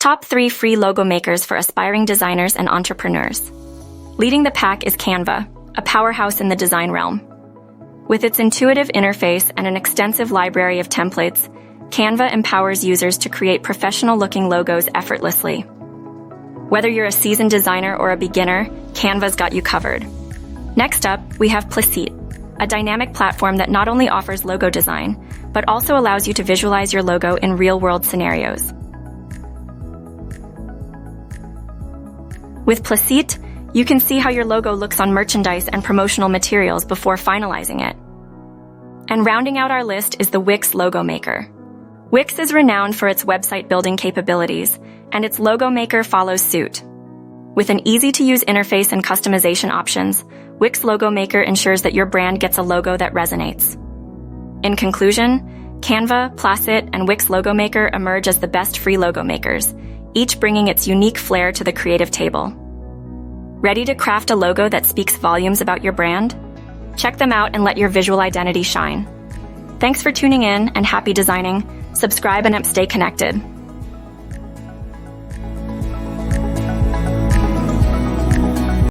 Top 3 free logo makers for aspiring designers and entrepreneurs. Leading the pack is Canva, a powerhouse in the design realm. With its intuitive interface and an extensive library of templates, Canva empowers users to create professional-looking logos effortlessly. Whether you're a seasoned designer or a beginner, Canva's got you covered. Next up, we have Placeit, a dynamic platform that not only offers logo design, but also allows you to visualize your logo in real-world scenarios. With Placeit, you can see how your logo looks on merchandise and promotional materials before finalizing it. And rounding out our list is the Wix Logo Maker. Wix is renowned for its website building capabilities, and its Logo Maker follows suit. With an easy-to-use interface and customization options, Wix Logo Maker ensures that your brand gets a logo that resonates. In conclusion, Canva, Placeit, and Wix Logo Maker emerge as the best free logo makers, each bringing its unique flair to the creative table. Ready to craft a logo that speaks volumes about your brand? Check them out and let your visual identity shine. Thanks for tuning in and happy designing. Subscribe and stay connected.